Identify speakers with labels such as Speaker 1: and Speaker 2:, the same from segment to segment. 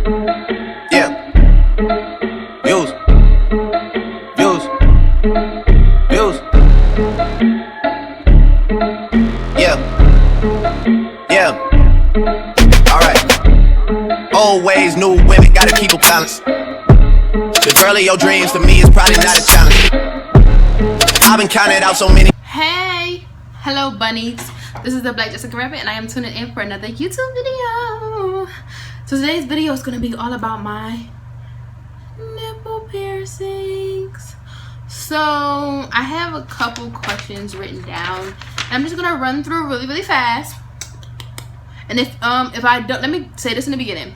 Speaker 1: Yeah. Views. Yeah. Alright. Old ways, new women, gotta keep a balance. The girl of your dreams to me is probably not a challenge. I've been counting out so many.
Speaker 2: Hey, hello bunnies. This is the Black Jessica Rabbit and I am tuning in for another YouTube video. So today's video is going to be all about my nipple piercings. So I have a couple questions written down. I'm just going to run through really fast. And if I don't, let me say this in the beginning.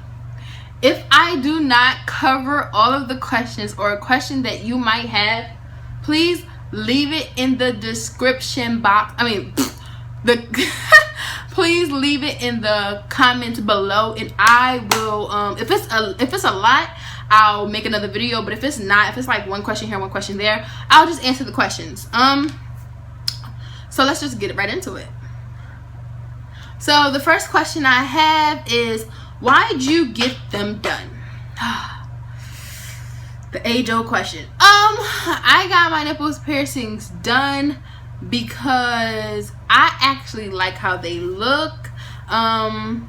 Speaker 2: If I do not cover all of the questions or a question that you might have, please leave it in the description box. Please leave it in the comments below, and I will if it's a lot, I'll make another video. But if it's not, if it's like one question here, one question there, I'll just answer the questions. So let's just get right into it. So the first question I have is, why'd you get them done? The age-old question. I got my nipples piercings done because I actually like how they look. I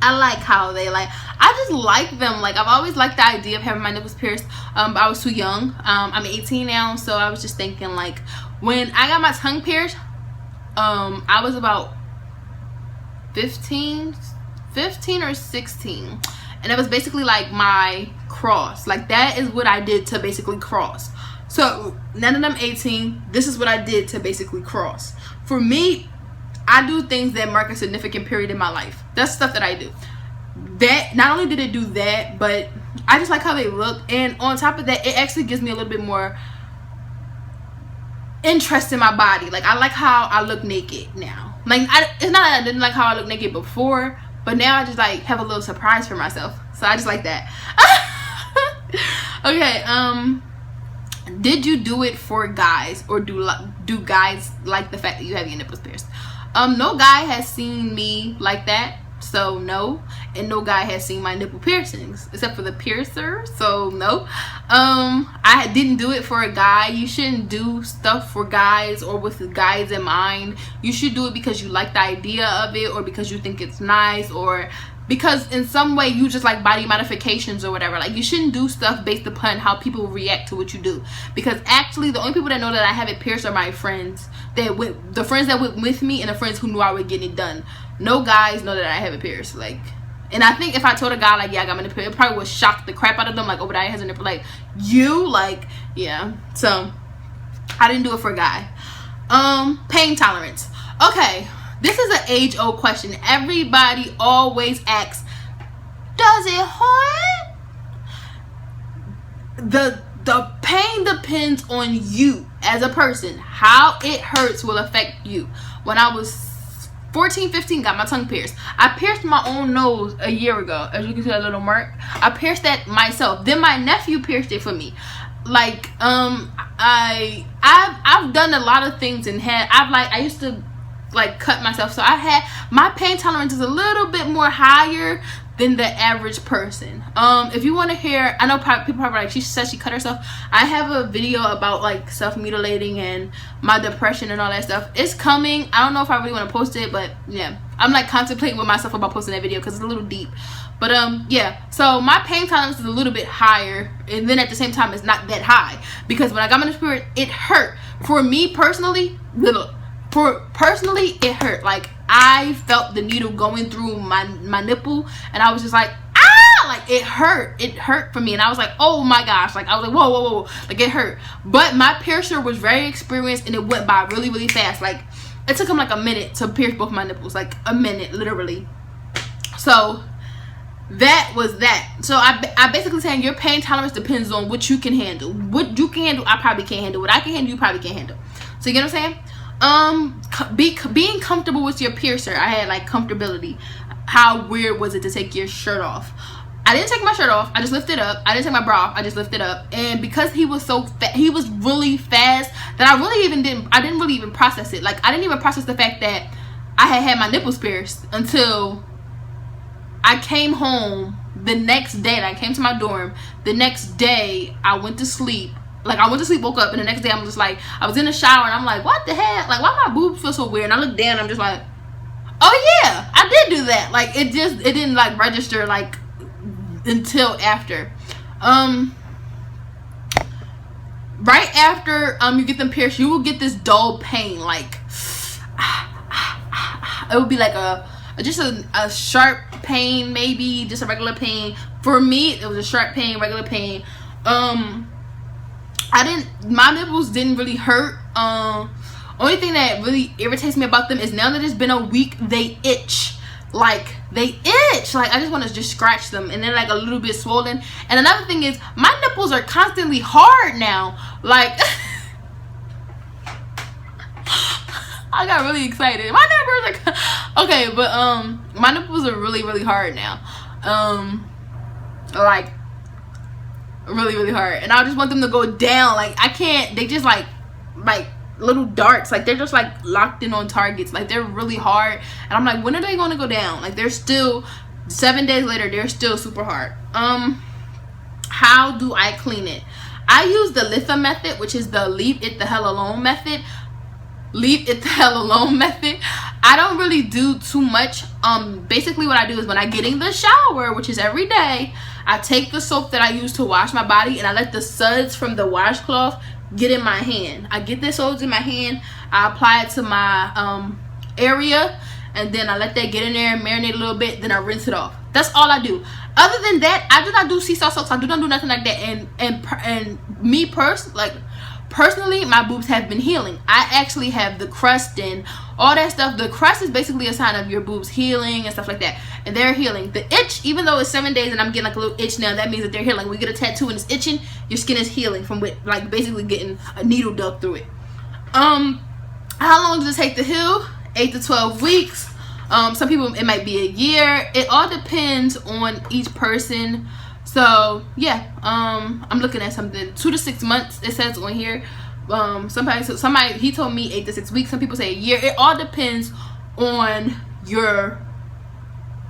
Speaker 2: like how they I just like them. Like, I've always liked the idea of having my nipples pierced, but I was too young. I'm 18 now, so I was just thinking, like, when I got my tongue pierced, I was about 15 or 16, and it was basically like my cross. Like, that is what I did to basically cross. So now that I'm 18, this is what I did to basically cross. For me, I do things that mark a significant period in my life. That's stuff that I do. That, not only did it do that, but I just like how they look, and on top of that, it actually gives me a little bit more interest in my body. Like, I like how I look naked now. Like, it's not that I didn't like how I looked naked before, but now I just like have a little surprise for myself. So I just like that. Okay, did you do it for guys, or do guys like the fact that you have your nipples pierced? No guy has seen me like that, so no. And no guy has seen my nipple piercings except for the piercer, so no. I didn't do it for a guy. You shouldn't do stuff for guys or with guys in mind. You should do it because you like the idea of it, or because you think it's nice, or because in some way you just like body modifications or whatever. Like, you shouldn't do stuff based upon how people react to what you do, because actually the only people that know that I have it pierced are my friends, the friends that went with me, and the friends who knew I would get it done. No guys know that I have it pierced. Like, and I think if I told a guy, like, yeah, I got my nipple pierced, it probably would shock the crap out of them. Like, Obadiah has a nipple. Like, you? Like, yeah. So I didn't do it for a guy. Pain tolerance. Okay, this is an age-old question. Everybody always asks, does it hurt? The pain depends on you as a person. How it hurts will affect you. When I was 14, 15, got my tongue pierced. I pierced my own nose a year ago. As you can see, that little mark. I pierced that myself. Then my nephew pierced it for me. Like, I've done a lot of things, and I used to like cut myself, so my pain tolerance is a little bit more higher than the average person. If you want to hear, I know people probably like, she said she cut herself. I have a video about like self-mutilating and my depression and all that stuff. It's coming. I don't know if I really want to post it, but yeah, I'm like contemplating with myself about posting that video because it's a little deep. But yeah, so my pain tolerance is a little bit higher, and then at the same time it's not that high, because when I got my spirit, it hurt. For me personally, it hurt. Like, I felt the needle going through my nipple, and I was just like, ah! Like, it hurt for me, and I was like, oh my gosh. Like, I was like, whoa, like, it hurt. But my piercer was very experienced, and it went by really fast. Like, it took him like a minute to pierce both my nipples, like a minute, literally. So that was that. So I basically saying your pain tolerance depends on what you can handle. What you can handle, I probably can't handle. What I can handle, you probably can't handle. So you get what I'm saying? Being comfortable with your piercer. I had like comfortability. How weird was it to take your shirt off? I didn't take my shirt off. I just lifted it up. I didn't take my bra off. I just lifted it up. And because he was so he was really fast that I didn't really even process it. Like, I didn't even process the fact that I had my nipples pierced until I came home the next day, and I came to my dorm. The next day, I went to sleep. Like, I went to sleep, woke up, and the next day, I'm just like, I was in the shower, and I'm like, what the hell? Like, why my boobs feel so weird? And I look down, and I'm just like, oh yeah, I did do that. Like, it didn't like register like until after. Right after you get them pierced, you will get this dull pain. Like, it would be like a sharp pain, maybe just a regular pain. For me, it was a sharp pain, regular pain. My nipples didn't really hurt. Only thing that really irritates me about them is now that it's been a week, they itch. Like, they itch. Like, I just want to just scratch them, and they're like a little bit swollen. And another thing is, my nipples are constantly hard now. Like, I got really excited. My nipples are okay, but my nipples are really, really hard now. Like, really, really hard, and I just want them to go down. Like, I can't. They just like little darts. Like, they're just like locked in on targets. Like, they're really hard, and I'm like, when are they going to go down? Like, they're still 7 days later, they're still super hard. How do I clean it? I use the Litha method, which is the leave it the hell alone method. I don't really do too much. Basically what I do is when I get in the shower, which is every day, I take the soap that I use to wash my body, and I let the suds from the washcloth get in my hand. I get the suds in my hand, I apply it to my area, and then I let that get in there and marinate a little bit, then I rinse it off. That's all I do. Other than that, I do not do sea salt soaps. I do not do nothing like that. And me personally, my boobs have been healing. I actually have the crust and all that stuff. The crust is basically a sign of your boobs healing and stuff like that, and they're healing. The itch, even though it's 7 days and I'm getting like a little itch now, that means that they're healing. When you get a tattoo and it's itching, your skin is healing from like basically getting a needle dug through it. How long does it take to heal? 8 to 12 weeks. Some people, it might be a year. It all depends on each person. So yeah, I'm looking at something 2 to 6 months, it says on here. Somebody he told me 8 to 6 weeks. Some people say a year. It all depends on your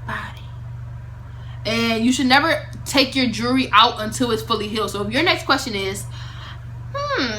Speaker 2: body, and you should never take your jewelry out until it's fully healed. So if your next question is,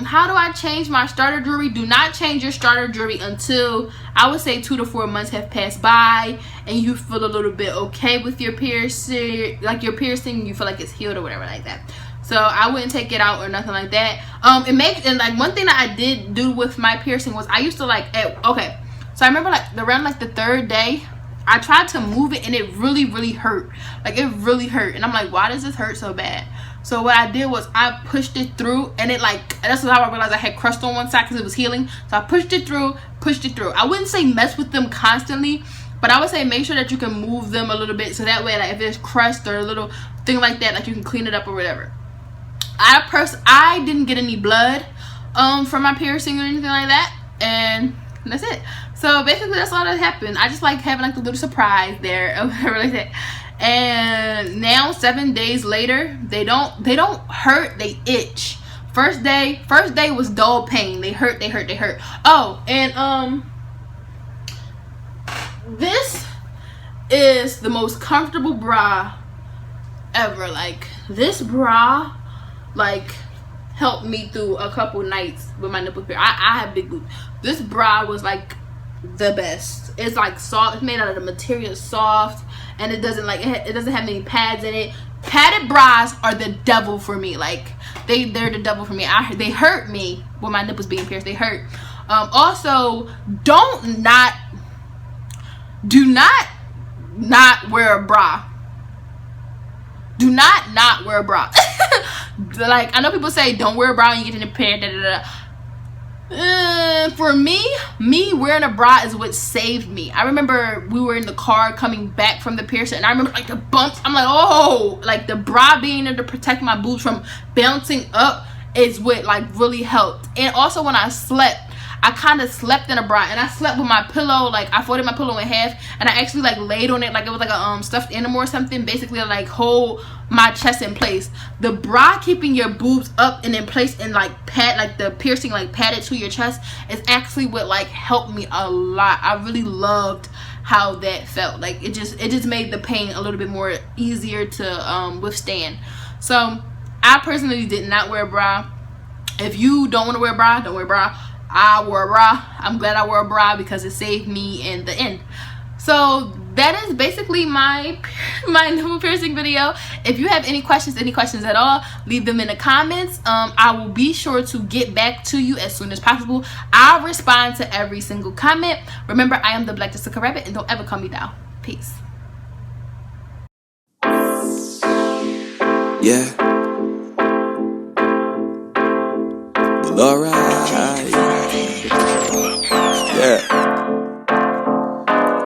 Speaker 2: how do I change my starter jewelry? Do not change your starter jewelry until, I would say, 2 to 4 months have passed by and you feel a little bit okay with your piercing, like your piercing, you feel like it's healed or whatever like that. So I wouldn't take it out or nothing like that. And like one thing that I did do with my piercing was I used to like, okay, so I remember like around like the 3rd day, I tried to move it and it really, really hurt. Like, it really hurt, and I'm like, why does this hurt so bad? So what I did was I pushed it through, and it like, that's how I realized I had crust on one side because it was healing. So I pushed it through. I wouldn't say mess with them constantly, but I would say make sure that you can move them a little bit, so that way, like, if there's crust or a little thing like that, like, you can clean it up or whatever. I didn't get any blood from my piercing or anything like that, and that's it. So basically that's all that happened. I just like having like a little surprise there or whatever like that. And now 7 days later, they don't hurt, they itch. First day was dull pain. They hurt. Oh, and this is the most comfortable bra ever. Like, this bra like helped me through a couple nights with my nipple piercing. I have big boobs. This bra was like the best. It's like soft. It's made out of the material, soft, and it doesn't like it doesn't have any pads in it. Padded bras are the devil for me. Like, they're the devil for me. They hurt me with my nipples being pierced. They hurt. Also, do not wear a bra. Do not wear a bra. Like, I know people say don't wear a bra when you get in the pair. For me wearing a bra is what saved me. I remember we were in the car coming back from the piercing, and I remember like the bumps. I'm like, oh, like the bra being there to protect my boobs from bouncing up is what like really helped. And also when I slept, I kind of slept in a bra, and I slept with my pillow, like I folded my pillow in half, and I actually like laid on it like it was like a stuffed animal or something, basically to, like, hold my chest in place. The bra keeping your boobs up and in place and like the piercing like padded to your chest is actually what like helped me a lot. I really loved how that felt. Like it just made the pain a little bit more easier to withstand. So I personally did not wear a bra. If you don't want to wear a bra, don't wear a bra. I wore a bra. I'm glad I wore a bra because it saved me in the end. So that is basically my nipple piercing video. If you have any questions at all, leave them in the comments. I will be sure to get back to you as soon as possible. I'll respond to every single comment. Remember, I am the Black Jessica Rabbit, and don't ever call me down. Peace.
Speaker 3: Yeah. Well, alright.